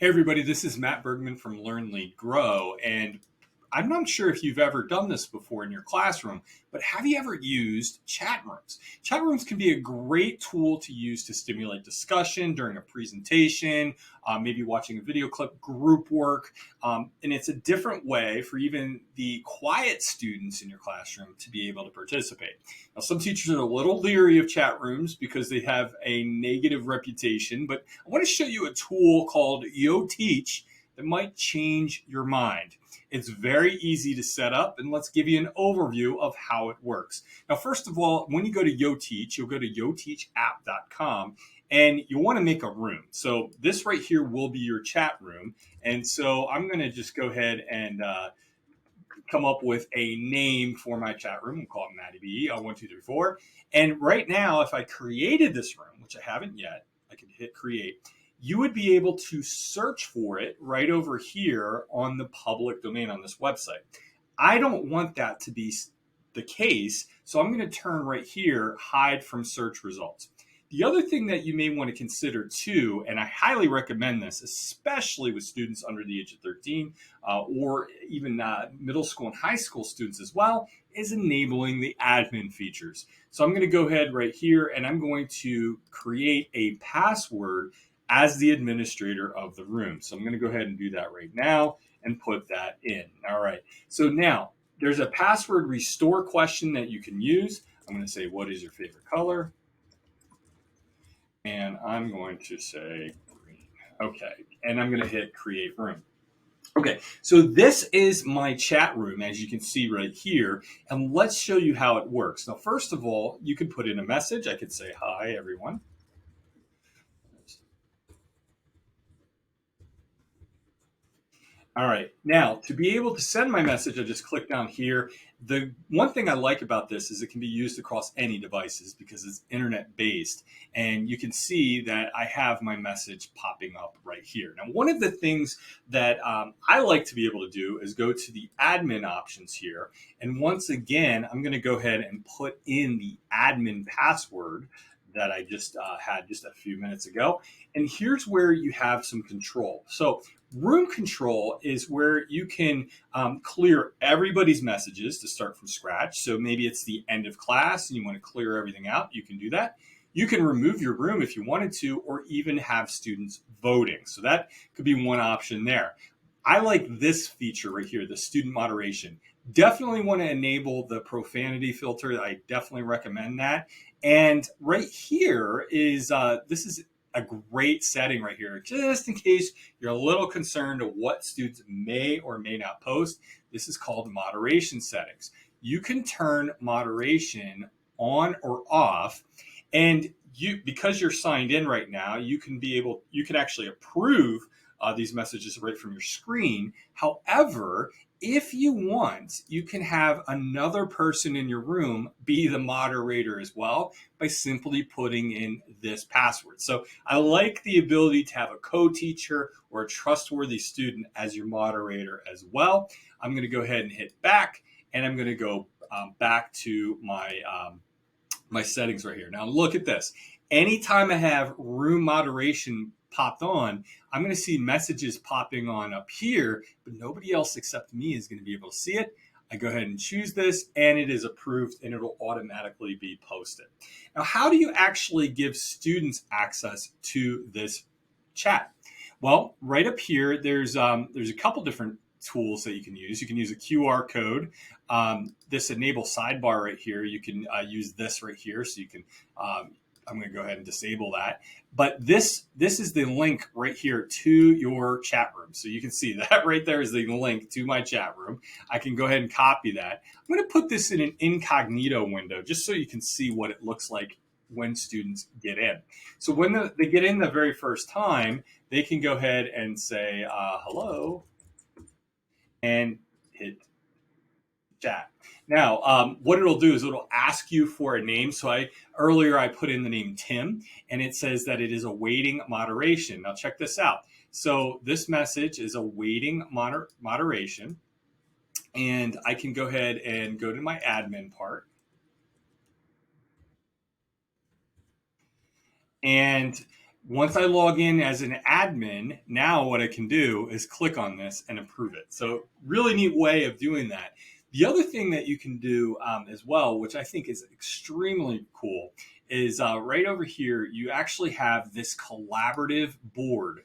Hey everybody, this is Matt Bergman from Learn, Lead, Grow, and I'm not sure if you've ever done this before in your classroom, but have you ever used chat rooms? Chat rooms can be a great tool to use to stimulate discussion during a presentation, maybe watching a video clip, group work, and it's a different way for even the quiet students in your classroom to be able to participate. Now, some teachers are a little leery of chat rooms because they have a negative reputation, but I want to show you a tool called YoTeach that might change your mind. It's very easy to set up, and let's give you an overview of how it works. Now, first of all, when you go to YoTeach, you'll go to yoteachapp.com, and you'll want to make a room. So this right here will be your chat room, and so I'm going to just go ahead and come up with a name for my chat room. We'll call it Matty B, 1234. And right now, if I created this room, which I haven't yet, I can hit create. You would be able to search for it right over here on the public domain on this website. I don't want that to be the case, so I'm going to turn right here, hide from search results. The other thing that you may want to consider too, and I highly recommend this, especially with students under the age of 13 or even middle school and high school students as well, is enabling the admin features. So I'm going to go ahead right here and I'm going to create a password as the administrator of the room. So I'm going to go ahead and do that right now and put that in. All right. So now there's a password restore question that you can use. I'm going to say, what is your favorite color? And I'm going to say green. Okay. And I'm going to hit create room. Okay, so this is my chat room, as you can see right here, and let's show you how it works. Now, first of all, you can put in a message. I could say, hi, everyone. All right, now to be able to send my message, I just click down here. The one thing I like about this is it can be used across any devices because it's internet based. And you can see that I have my message popping up right here. Now, one of the things that I like to be able to do is go to the admin options here. And once again, I'm going to go ahead and put in the admin password that I just had just a few minutes ago. And here's where you have some control. So room control is where you can clear everybody's messages to start from scratch. So maybe it's the end of class and you want to clear everything out. You can do that. You can remove your room if you wanted to, or even have students voting. So that could be one option there. I like this feature right here, the student moderation. Definitely want to enable the profanity filter. I definitely recommend that. And right here is, this is a great setting right here, just in case you're a little concerned of what students may or may not post. This is called moderation settings. You can turn moderation on or off, and because you're signed in right now, you can actually approve these messages right from your screen. However, if you want, you can have another person in your room be the moderator as well by simply putting in this password. So I like the ability to have a co-teacher or a trustworthy student as your moderator as well. I'm going to go ahead and hit back, and I'm going to go back to my settings right here. Now look at this. Anytime I have room moderation popped on, I'm going to see messages popping on up here, but nobody else except me is going to be able to see it. I go ahead and choose this, and it is approved, and it'll automatically be posted. Now, how do you actually give students access to this chat? Well, right up here, there's a couple different tools that you can use. You can use a QR code. This enable sidebar right here, you can use this right here, so you can I'm going to go ahead and disable that. But this is the link right here to your chat room. So you can see that right there is the link to my chat room. I can go ahead and copy that. I'm going to put this in an incognito window just so you can see what it looks like when students get in. So when they get in the very first time, they can go ahead and say, hello, and hit chat. Now, what it'll do is it'll ask you for a name. So earlier I put in the name Tim, and it says that it is awaiting moderation. Now check this out. So this message is awaiting moderation, and I can go ahead and go to my admin part. And Once I log in as an admin, now what I can do is click on this and approve it. So really neat way of doing that. The other thing that you can do as well, which I think is extremely cool, is right over here, you actually have this collaborative board,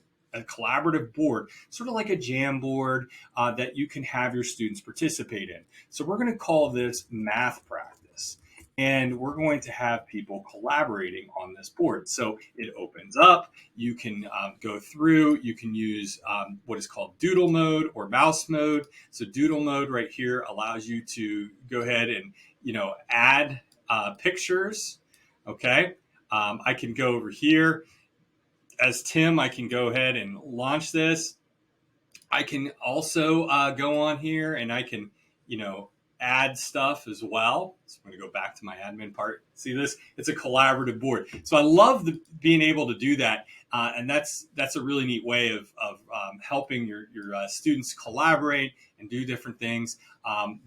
sort of like a Jamboard that you can have your students participate in. So we're going to call this math practice. And we're going to have people collaborating on this board. So it opens up, you can go through, you can use what is called doodle mode or mouse mode. So doodle mode right here allows you to go ahead and, add pictures, okay? I can go over here. As Tim, I can go ahead and launch this. I can also go on here and I can, add stuff as well. So I'm going to go back to my admin part. See this? It's a collaborative board. So I love being able to do that. And that's a really neat way of helping your students collaborate and do different things.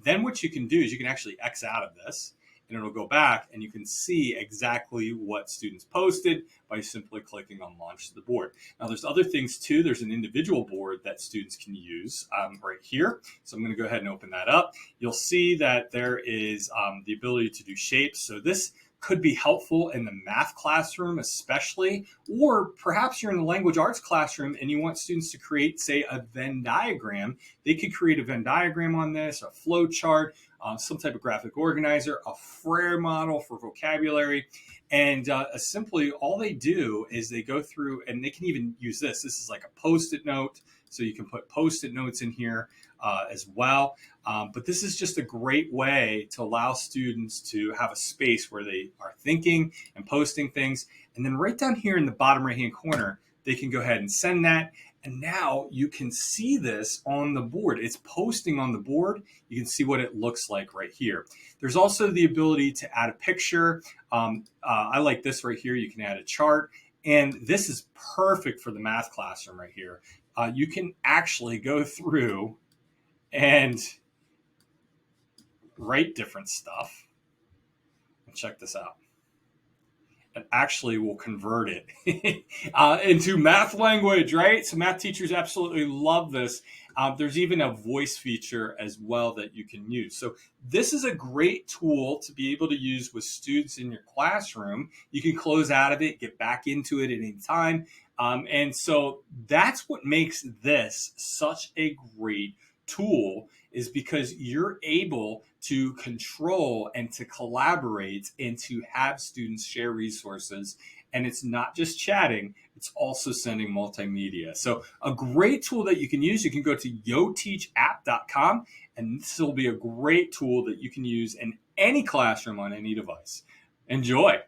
Then what you can do is you can actually X out of this, and it'll go back and you can see exactly what students posted by simply clicking on launch to the board. Now there's other things too. There's an individual board that students can use right here. So I'm going to go ahead and open that up. You'll see that there is the ability to do shapes. So this could be helpful in the math classroom especially, or perhaps you're in the language arts classroom and you want students to create, say, a Venn diagram. They could create a Venn diagram on this, a flow chart, some type of graphic organizer, a Frere model for vocabulary. And simply all they do is they go through, and they can even use this. This is like a Post-it note. So you can put Post-it notes in here as well. But this is just a great way to allow students to have a space where they are thinking and posting things. And then right down here in the bottom right-hand corner, they can go ahead and send that. And now you can see this on the board. It's posting on the board. You can see what it looks like right here. There's also the ability to add a picture. I like this right here. You can add a chart. And this is perfect for the math classroom right here. You can actually go through and write different stuff. And check this out. It actually will convert it into math language, right? So math teachers absolutely love this. There's even a voice feature as well that you can use. So this is a great tool to be able to use with students in your classroom. You can close out of it, get back into it at any time. And so that's what makes this such a great tool, is because you're able to control and to collaborate and to have students share resources. And it's not just chatting, it's also sending multimedia. So a great tool that you can use, you can go to YoTeachApp.com, and this will be a great tool that you can use in any classroom on any device. Enjoy.